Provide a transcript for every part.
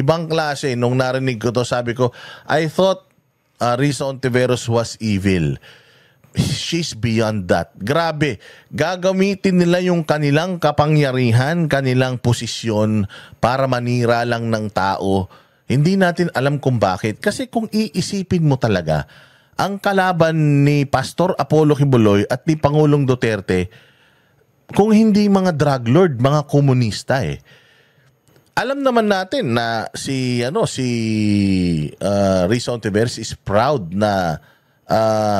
Ibang klase. Nung narinig ko to, sabi ko, I thought Risa Ontiveros was evil. She's beyond that. Grabe. Gagamitin nila yung kanilang kapangyarihan, kanilang posisyon para manira lang ng tao. Hindi natin alam kung bakit. Kasi kung iisipin mo talaga, ang kalaban ni Pastor Apollo Kibuloy at ni Pangulong Duterte, kung hindi mga drug lord, mga komunista eh. Alam naman natin na si Risa Ontiveros is proud na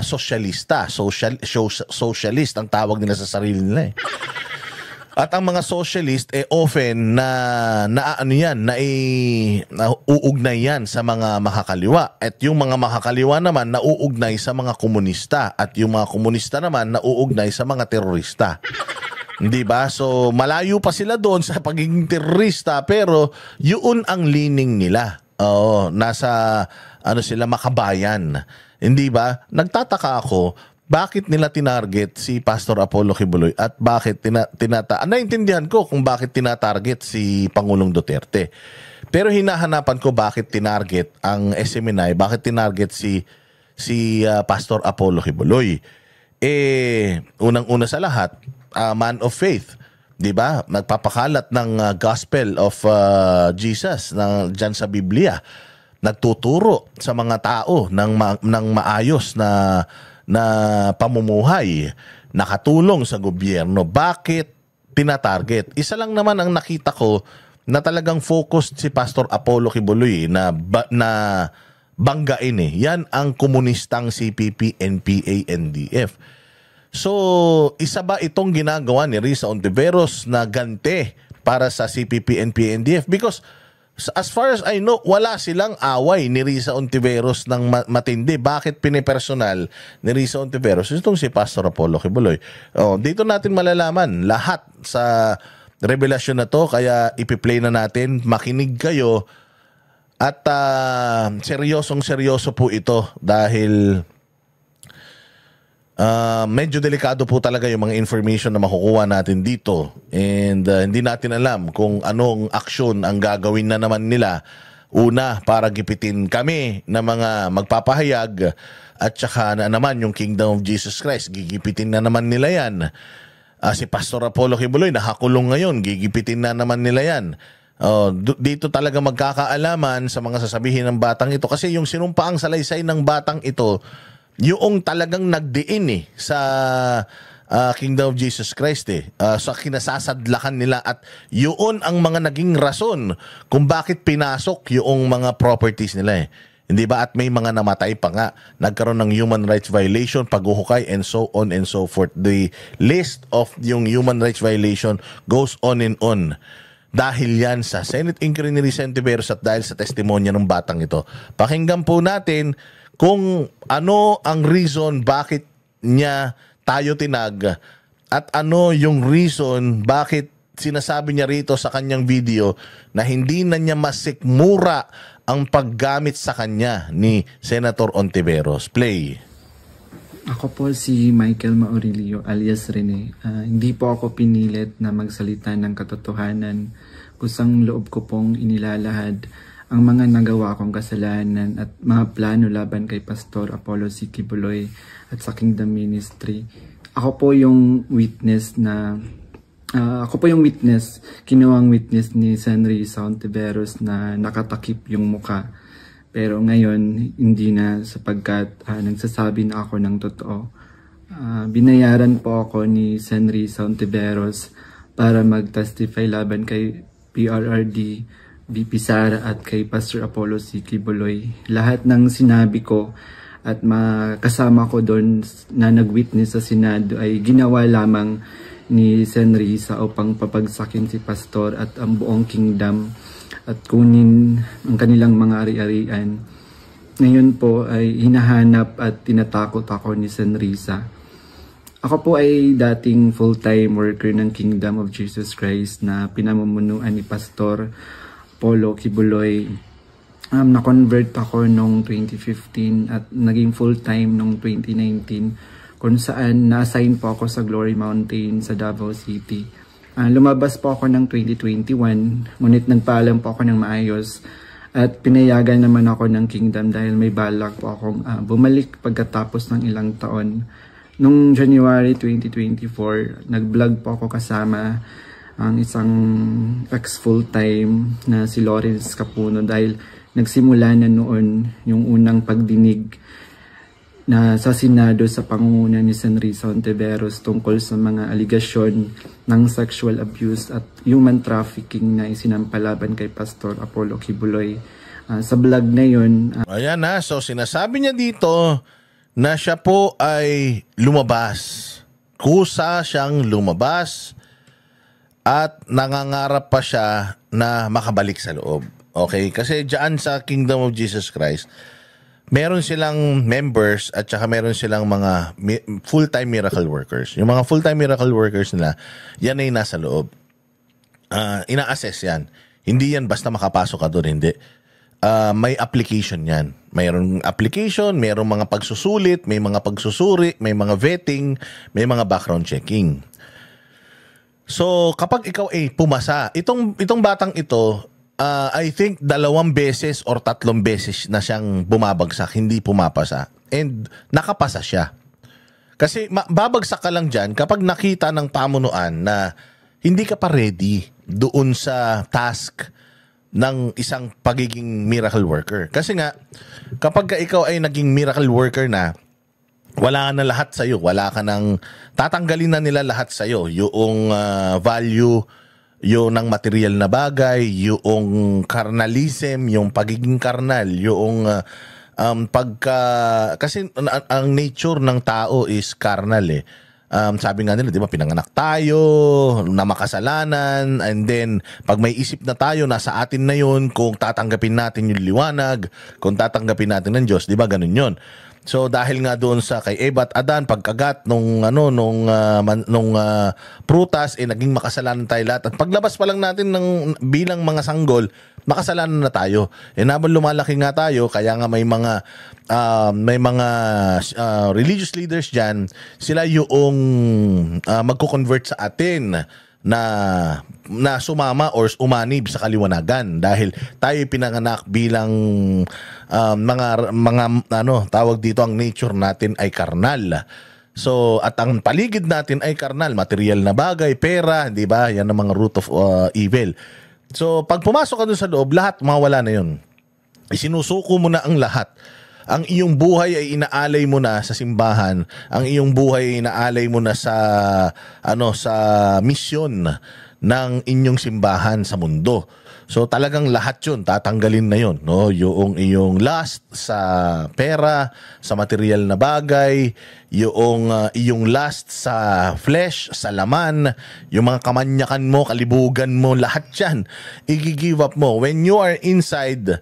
sosyalista, socialist ang tawag nila sa sarili nila eh. At ang mga socialist often nauugnay yan sa mga makakaliwa. At yung mga makakaliwa naman nauugnay sa mga komunista. At yung mga komunista naman nauugnay sa mga terorista. Hindi ba? So malayo pa sila doon sa pagiging terorista, pero yun ang leaning nila. Oo, nasa sila, makabayan. Hindi ba? Nagtataka ako, bakit nila tinarget si Pastor Apollo Kibuloy at bakit naintindihan ko kung bakit tinatarget si Pangulong Duterte. Pero hinahanapan ko bakit tinarget ang SMNI, bakit tinarget si Pastor Apollo Kibuloy. Unang-una sa lahat, man of faith, 'di ba? Nagpapakalat ng gospel of Jesus diyan sa Biblia. Nagtuturo sa mga tao ng maayos na pamumuhay, nakatulong sa gobyerno. Bakit tinatarget? Isa lang naman ang nakita ko na talagang focused si Pastor Apollo Kibuloy na banggain eh. Yan ang komunistang CPP, NPA, NDF. So, isa ba itong ginagawa ni Risa Ontiveros na ganti para sa CPP, NPA, NDF? Because as far as I know, wala silang away ni Risa Ontiveros ng matindi. Bakit pinipersonal ni Risa Ontiveros itong si Pastor Apollo Kibuloy? Dito natin malalaman lahat sa revelasyon na to, kaya ipi-play na natin. Makinig kayo at seryosong-seryoso po ito dahil medyo delikado po talaga yung mga information na makukuha natin dito, and hindi natin alam kung anong aksyon ang gagawin na naman nila. Una, para gipitin kami na mga magpapahayag, at saka na naman yung Kingdom of Jesus Christ, gigipitin na naman nila yan. Si Pastor Apollo Kibuloy nakakulong ngayon, gigipitin na naman nila yan. Dito talaga magkakaalaman sa mga sasabihin ng batang ito, kasi yung sinumpaang salaysay ng batang ito, yung talagang nagdiin sa Kingdom of Jesus Christ sa kinasasadlakan nila, at yun ang mga naging rason kung bakit pinasok yung mga properties nila Hindi ba? At may mga namatay pa nga. Nagkaroon ng human rights violation, paghuhukay, and so on and so forth. The list of yung human rights violation goes on and on. Dahil yan sa Senate inquiry ni Risa Ontiveros at dahil sa testimonya ng batang ito. Pakinggan po natin kung ano ang reason bakit niya tayo tinag, at ano yung reason bakit sinasabi niya rito sa kanyang video na hindi na niya masikmura ang paggamit sa kanya ni Senator Ontiveros. Play. Ako po si Michael Maurilio alias Rene. Hindi po ako pinilit na magsalita ng katotohanan. Kusang loob ko pong inilalahad ang mga nagawa kong kasalanan at mga plano laban kay Pastor Apollo C. Kibuloy at sa Kingdom Ministry. Ako po yung witness, kinuwang witness ni Sen. Risa Ontiveros na nakatakip yung muka. Pero ngayon, hindi na, sapagkat nagsasabi na ako ng totoo. Binayaran po ako ni Sen. Risa Ontiveros para mag-testify laban kay PRRD, VP Sara at kay Pastor Apollo C. Kibuloy. Lahat ng sinabi ko at kasama ko doon na nag-witness sa Senado ay ginawa lamang ni Sen. Risa upang papagsakin si Pastor at ang buong kingdom at kunin ang kanilang mga ari-arian. Ngayon po ay hinahanap at tinatakot ako ni Sen. Risa. Ako po ay dating full-time worker ng Kingdom of Jesus Christ na pinamumunuan ni Pastor Apollo Kibuloy. Na-convert ako noong 2015 at naging full-time noong 2019, kung saan na-assign po ako sa Glory Mountain sa Davao City. Lumabas po ako ng 2021, ngunit nagpaalam po ako ng maayos At pinayagan naman ako ng Kingdom dahil may balak po akong bumalik pagkatapos ng ilang taon. Noong January 2024, nag-vlog po ako kasama ang isang ex-full-time na si Lawrence Capuno dahil nagsimula na noon yung unang pagdinig na sa Senado sa pangunguna ni Senrisa Ontiveros tungkol sa mga aligasyon ng sexual abuse at human trafficking na isinampalaban kay Pastor Apollo Kibuloy. Sa vlog na yun... Ayan na, so sinasabi niya dito na siya po ay lumabas. Kusa siyang lumabas at nangangarap pa siya na makabalik sa loob. Okay? Kasi dyan sa Kingdom of Jesus Christ, meron silang members at saka meron silang mga full-time miracle workers. Yung mga full-time miracle workers nila, yan ay nasa loob. Ina-assess yan. Hindi yan basta makapasok ka doon, hindi. May application yan. Mayroong application, mayroong mga pagsusulit, may mga pagsusuri, may mga vetting, may mga background checking. So, kapag ikaw ay pumasa, itong batang ito, I think 2 beses or 3 beses na siyang bumabagsak, hindi pumapasa. And nakapasa siya. Kasi babagsak ka lang dyan kapag nakita ng pamunuan na hindi ka pa ready doon sa task ng isang pagiging miracle worker. Kasi nga, kapag ikaw ay naging miracle worker na, wala na lahat sa'yo. Wala ka nang, tatanggalin na nila lahat sa'yo. Yung value, yung ng material na bagay, yung carnalism, yung pagiging carnal, yung kasi ang nature ng tao is carnal eh. Sabi nga nila, di ba, pinanganak tayo na makasalanan, and then pag may isip na tayo, nasa atin na yun kung tatanggapin natin yung liwanag, kung tatanggapin natin ng Diyos, di ba, ganun yun. So dahil nga doon sa kay Eva at Adan, pagkagat nung prutas, naging makasalanan tayo lahat. At paglabas pa lang natin ng bilang mga sanggol, makasalanan na tayo. Habang lumalaki nga tayo, kaya nga may mga religious leaders diyan, sila yung magko-convert sa atin na sumama or umanib sa kaliwanagan dahil tayo pinanganak bilang mga tawag dito, ang nature natin ay karnal. So at ang paligid natin ay karnal, material na bagay, pera, di ba? Yan ang mga root of evil. So pag pumasok ka dun sa loob, lahat mawala na yun. Isinusuko mo na ang lahat. Ang iyong buhay ay inaalay mo na sa simbahan. Ang iyong buhay ay inaalay mo na sa sa misyon ng inyong simbahan sa mundo. So talagang lahat 'yun tatanggalin na 'yon, no? Yung iyong lust sa pera, sa material na bagay, yung iyong lust sa flesh, sa laman, yung mga kamanyakan mo, kalibugan mo, lahat 'yan i-give up mo when you are inside.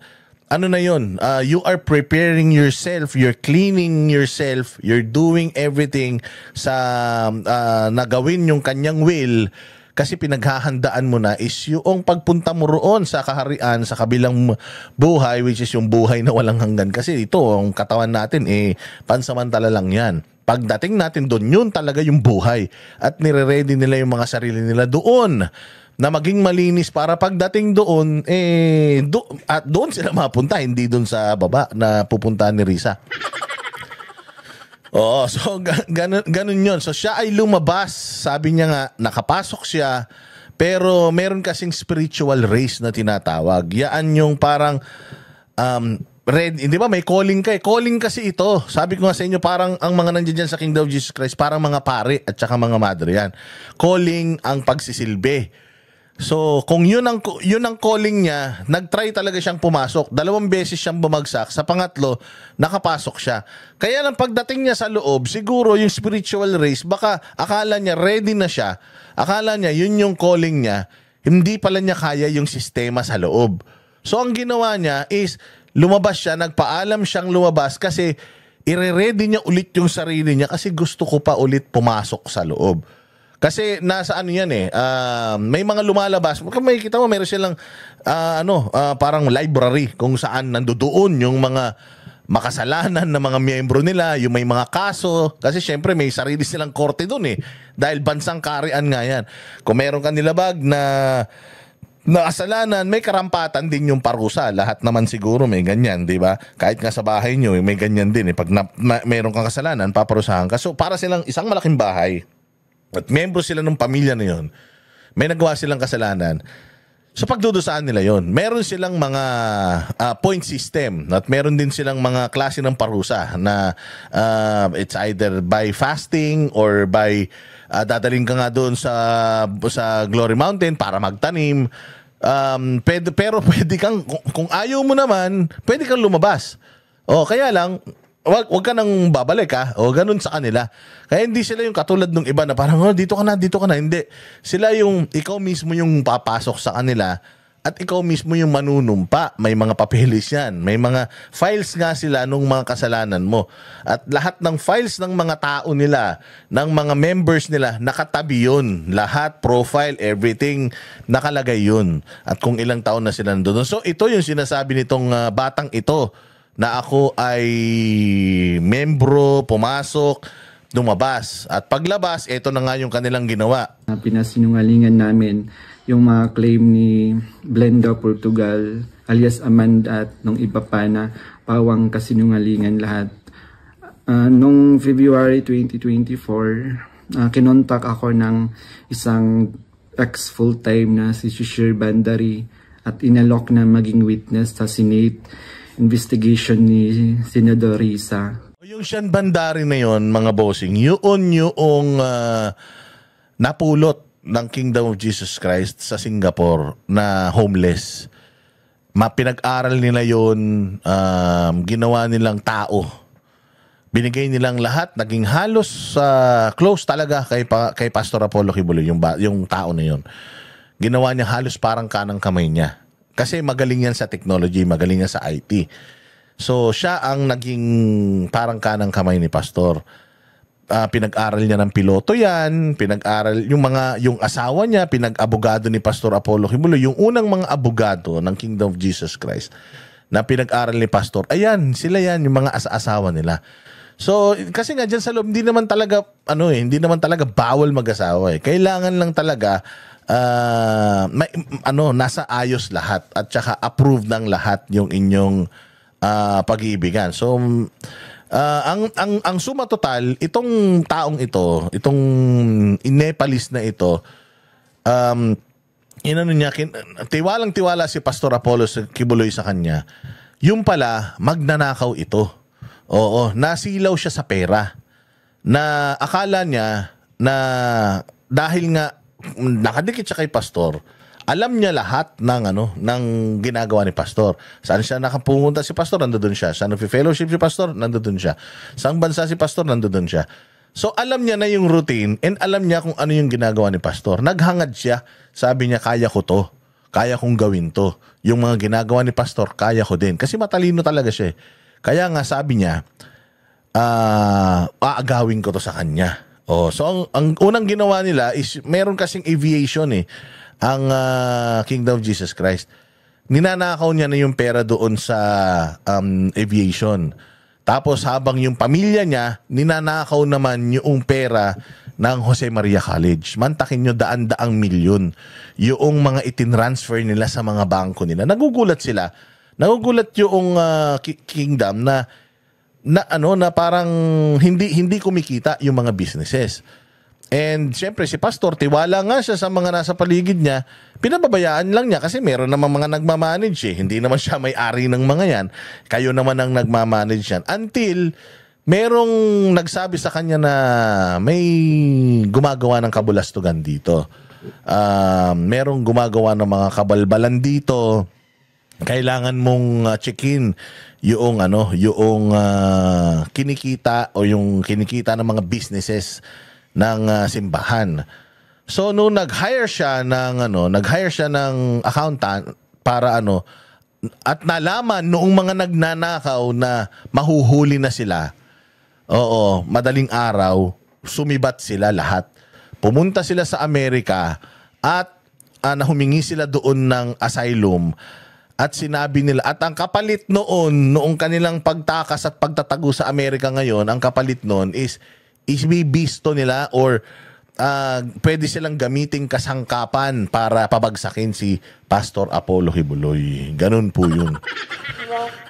Ano na yun? You are preparing yourself, you're cleaning yourself, you're doing everything sa nagawin yung kanyang will, kasi pinaghahandaan mo na is yung pagpunta mo roon sa kaharian, sa kabilang buhay, which is yung buhay na walang hanggan. Kasi ito, ang katawan natin, pansamantala lang yan. Pagdating natin doon, yun talaga yung buhay. At nire-ready nila yung mga sarili nila doon na maging malinis para pagdating doon, at doon sila mapunta, hindi doon sa baba na pupuntahan ni Risa. Oo, so ganun yun. So siya ay lumabas, sabi niya nga, nakapasok siya, pero meron kasing spiritual race na tinatawag. Yan yung parang, di ba may calling ka eh. Calling kasi ito. Sabi ko nga sa inyo, parang ang mga nandiyan dyan sa Kingdom of Jesus Christ, parang mga pare at saka mga madre yan. Calling ang pagsisilbi. So, kung yun ang calling niya, nag-try talaga siyang pumasok. 2 beses siyang bumagsak. Sa pangatlo, nakapasok siya. Kaya nang pagdating niya sa loob, siguro yung spiritual race, baka akala niya ready na siya. Akala niya yun yung calling niya. Hindi pala niya kaya yung sistema sa loob. So, ang ginawa niya is lumabas siya, nagpaalam siyang lumabas kasi ire-ready niya ulit yung sarili niya kasi gusto ko pa ulit pumasok sa loob. Kasi nasa ano yan may mga lumalabas. May kita mo, meron silang parang library kung saan nandoon yung mga makasalanan na mga miyembro nila, yung may mga kaso. Kasi syempre may sarili silang korte doon dahil bansang kaharian nga yan. Kung meron ka nilabag na na kasalanan, may karampatan din yung parusa. Lahat naman siguro may ganyan, di ba? Kahit nga sa bahay nyo, may ganyan din. Pag meron kang kasalanan, paparusahan ka. So, para silang isang malaking bahay at membro sila ng pamilya na yun, may nagawa silang kasalanan. So, pagdudusahan nila yon, meron silang mga point system at meron din silang mga klase ng parusa na it's either by fasting or by dadaling ka nga doon sa Glory Mountain para magtanim. Pero pwede kang, kung ayaw mo naman, pwede kang lumabas. Kaya lang, wag ka nang babalik ganun sa kanila. Kaya hindi sila yung katulad ng iba na parang dito ka na. Hindi. Sila yung, ikaw mismo yung papasok sa kanila at ikaw mismo yung manunumpa. May mga papeles yan. May mga files nga sila nung mga kasalanan mo. At lahat ng files ng mga tao nila, ng mga members nila, nakatabi yun. Lahat, profile, everything, nakalagay yun. At kung ilang taon na sila nandun. So ito yung sinasabi nitong batang ito, na ako ay membro, pumasok, lumabas. At paglabas, ito na nga yung kanilang ginawa. Pinasinungalingan namin yung mga claim ni Blenda Portugal alias Amanda at nung iba pa na pawang kasinungalingan lahat. Nung February 2024, kinontak ako ng isang ex full-time na si Shishir Bandari at inalok na maging witness sa Senate investigation ni Senador Risa. Yung Sean Bandari na yon, mga bossing, yun yung napulot ng Kingdom of Jesus Christ sa Singapore na homeless. Pinag-aral nila yon, ginawa nilang tao. Binigay nilang lahat, naging halos close talaga kay Pastor Apollo Kibuloy, yung tao na yon. Ginawa niya halos parang kanang kamay niya. Kasi magaling yan sa technology, magaling yan sa IT. So siya ang naging parang kanang kamay ni Pastor. Pinag-aral niya ng piloto yan, pinag-aral yung asawa niya, pinag-abogado ni Pastor Apollo Kibuloy, yung unang mga abogado ng Kingdom of Jesus Christ na pinag-aral ni Pastor. Ayan, sila yan, yung mga asawa nila. So, kasi nga dyan sa loob, hindi naman talaga bawal mag-asawa eh. Kailangan lang talaga nasa ayos lahat at saka approved ng lahat yung inyong pag-iibigan. So, ang suma total, itong taong ito, itong Nepalese na ito, tiwalang-tiwala si Pastor Apollo Kibuloy sa kanya. Yung pala, magnanakaw ito. Oo, nasilaw siya sa pera. Na akala niya na dahil nga nakadikit siya kay Pastor, alam niya lahat ng ginagawa ni Pastor. Saan siya nakapunta si Pastor, nandoon siya. Saan nag-fellowship si Pastor, nandoon siya. Saan bansa si Pastor, nandoon siya. So alam niya na yung routine and alam niya kung ano yung ginagawa ni Pastor. Naghangad siya. Sabi niya, kaya ko to. Kaya kong gawin to. Yung mga ginagawa ni Pastor, kaya ko din. Kasi matalino talaga siya. Kaya nga sabi niya, aagawin ko to sa kanya. So ang unang ginawa nila is meron kasing aviation ang Kingdom of Jesus Christ. Ninanakaw niya na yung pera doon sa aviation. Tapos habang yung pamilya niya, ninanakaw naman yung pera ng Jose Maria College. Mantakin nyo, daan-daang milyon yung mga itinransfer nila sa mga bangko nila. Nagugulat sila. Nagugulat yung kingdom na parang hindi kumikita yung mga businesses. And siyempre si Pastor, tiwala nga siya sa mga nasa paligid niya, pinababayaan lang niya kasi meron naman mga nagmamanage Hindi naman siya may-ari ng mga yan. Kayo naman ang nagmamanage yan. Until merong nagsabi sa kanya na may gumagawa ng kabulastugan dito. Merong gumagawa ng mga kabalbalan dito. Kailangan mong check-in yung kinikita o yung kinikita ng mga businesses ng simbahan. So nung nag-hire siya ng accountant para at nalaman noong mga nagnanakaw na mahuhuli na sila. Oo, madaling araw sumibat sila lahat. Pumunta sila sa Amerika at humingi sila doon ng asylum. At sinabi nila, at ang kapalit noong kanilang pagtakas at pagtatago sa Amerika ngayon, ang kapalit noon is ibibisto nila or pwede silang gamiting kasangkapan para pabagsakin si Pastor Apollo Kibuloy. Ganun po yun.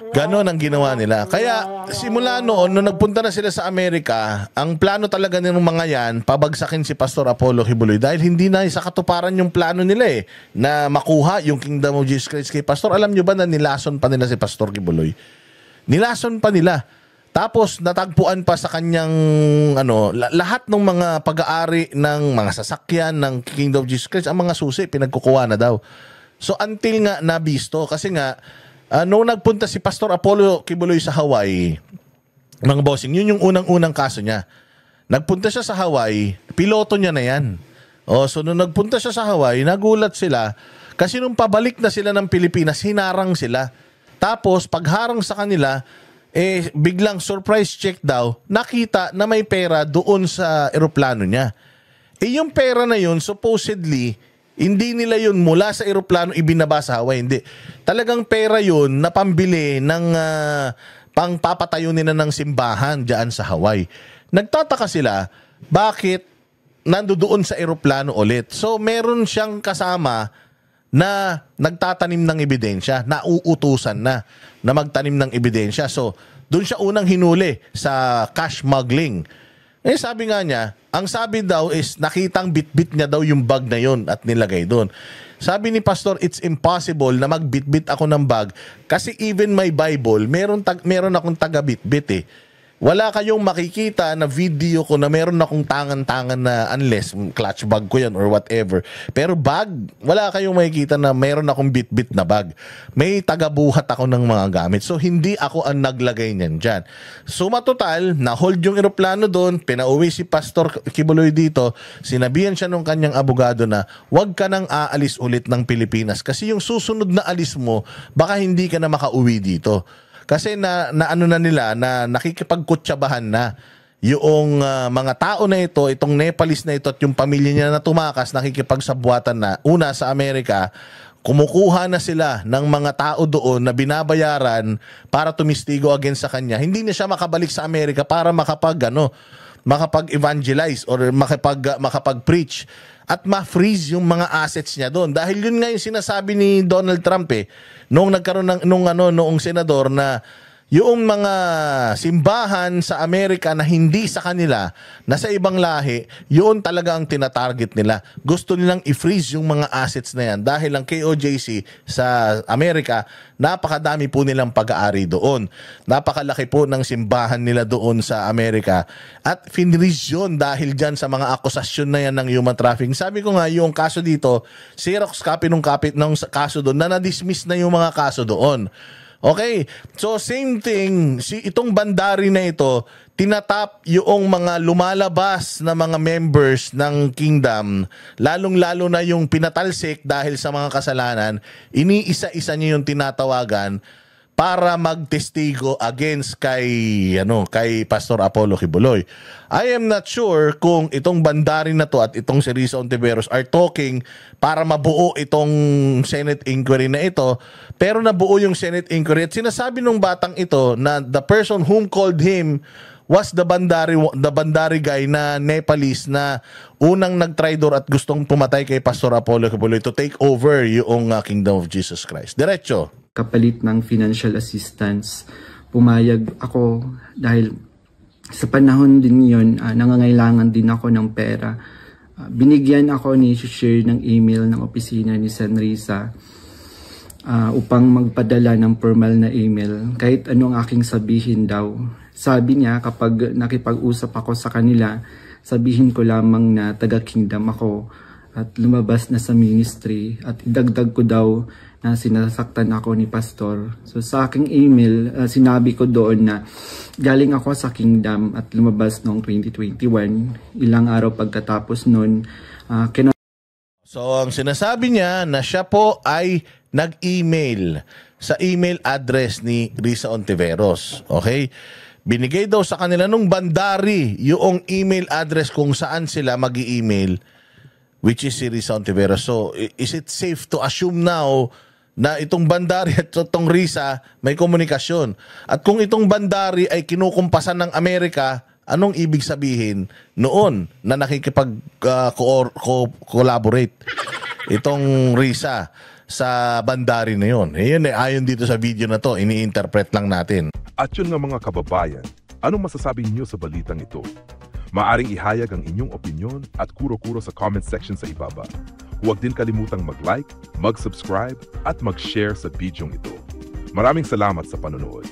Ganon ang ginawa nila. Kaya simula noon, nung nagpunta na sila sa Amerika, ang plano talaga ng mga yan, pabagsakin si Pastor Apollo Kibuloy dahil hindi na sa katuparan yung plano nila na makuha yung Kingdom of Jesus Christ kay Pastor. Alam nyo ba na nilason pa nila si Pastor Kibuloy? Nilason pa nila. Tapos natagpuan pa sa kanyang lahat ng mga pag-aari ng mga sasakyan ng Kingdom of Jesus Christ, ang mga susi pinagkukuha na daw. So until nga nabisto, kasi nga nung nagpunta si Pastor Apollo Kibuloy sa Hawaii, mga bossing, yun yung unang-unang kaso niya. Nagpunta siya sa Hawaii, piloto niya na yan. So nung nagpunta siya sa Hawaii, nagulat sila kasi nung pabalik na sila ng Pilipinas, hinarang sila. Tapos pagharang sa kanila, biglang surprise check daw, nakita na may pera doon sa eroplano niya. Yung pera na yun, supposedly, hindi nila yun mula sa eroplano ibinaba sa Hawaii. Hindi. Talagang pera yun na pambili ng pangpapatayo nila ng simbahan dyan sa Hawaii. Nagtataka sila, bakit nandoon sa eroplano ulit? So, meron siyang kasama na nagtatanim ng ebidensya, nauutusan na magtanim ng ebidensya. So, doon siya unang hinuli sa cash smuggling. Sabi nga niya, ang sabi daw is nakitang bitbit niya daw yung bag na yun at nilagay doon. Sabi ni Pastor, it's impossible na magbitbit ako ng bag kasi even my Bible, meron akong taga-bitbit Wala kayong makikita na video ko na meron akong tangan-tangan na, unless clutch bag ko yan or whatever. Pero bag, wala kayong makikita na meron akong bit-bit na bag. May tagabuhat ako ng mga gamit. So, hindi ako ang naglagay niyan dyan. Suma total, na-hold yung eroplano doon, pinauwi si Pastor Kibuloy dito, sinabihan siya ng kanyang abogado na huwag ka nang aalis ulit ng Pilipinas kasi yung susunod na alis mo, baka hindi ka na makauwi dito. Kasi na nila na nakikipagkutsabahan na yung mga tao na ito, itong Nepalese na ito at yung pamilya niya na tumakas, nakikipagsabuatan na. Una sa Amerika, kumukuha na sila ng mga tao doon na binabayaran para tumistigo against sa kanya. Hindi na siya makabalik sa Amerika para makapag-evangelize or makapag-preach at ma-freeze yung mga assets niya doon. Dahil yun nga yung sinasabi ni Donald Trump noong nagkaroon noong senador na yung mga simbahan sa Amerika na hindi sa kanila, na sa ibang lahi, yun talaga ang tinatarget nila. Gusto nilang i-freeze yung mga assets na yan dahil ang KOJC sa Amerika, napakadami po nilang pag-aari doon. Napakalaki po ng simbahan nila doon sa Amerika at finreeze yun dahil dyan sa mga akusasyon na yan ng human trafficking. Sabi ko nga, yung kaso dito, Xerox copy ng kaso doon na na-dismiss na yung mga kaso doon. Okay, so same thing, itong bandari na ito, tinatap yung mga lumalabas na mga members ng kingdom, lalong-lalo na yung pinatalsik dahil sa mga kasalanan, iniisa-isa niya yung tinatawagan para magtestigo against kay Pastor Apollo Kibuloy. I am not sure kung itong bandari na to at itong si Risa Ontiveros are talking para mabuo itong Senate inquiry na ito, pero nabuo yung Senate inquiry at sinasabi nung batang ito na the person whom called him was the bandari guy na Nepalese na unang nagtraidor at gustong pumatay kay Pastor Apollo Kibuloy to take over yung Kingdom of Jesus Christ. Diretso. Kapalit ng financial assistance, pumayag ako dahil sa panahon din yun, nangangailangan din ako ng pera. Binigyan ako ni share ng email ng opisina ni Sen. Risa upang magpadala ng formal na email kahit anong aking sabihin daw. Sabi niya kapag nakipag-usap ako sa kanila, sabihin ko lamang na taga-kingdom ako at lumabas na sa ministry at idagdag ko daw na sinasaktan ako ni Pastor. So sa aking email, sinabi ko doon na galing ako sa kingdom at lumabas noong 2021. Ilang araw pagkatapos noon, So ang sinasabi niya na siya po ay nag-email sa email address ni Risa Ontiveros. Okay? Binigay daw sa kanila nung bandari yung email address kung saan sila mag-i-email, which is si Risa Ontiveros. So is it safe to assume now na itong bandari at itong Risa may komunikasyon? At kung itong bandari ay kinukumpasan ng Amerika anong ibig sabihin noon na nakikipag-collaborate itong Risa sa bandari na yun. Yun ayon dito sa video na to, ini-interpret lang natin. At yun nga mga kababayan, anong masasabi niyo sa balitang ito? Maaring ihayag ang inyong opinyon at kuro-kuro sa comment section sa ibaba. Huwag din kalimutang mag-like, mag-subscribe at mag-share sa bidyong ito. Maraming salamat sa panonood.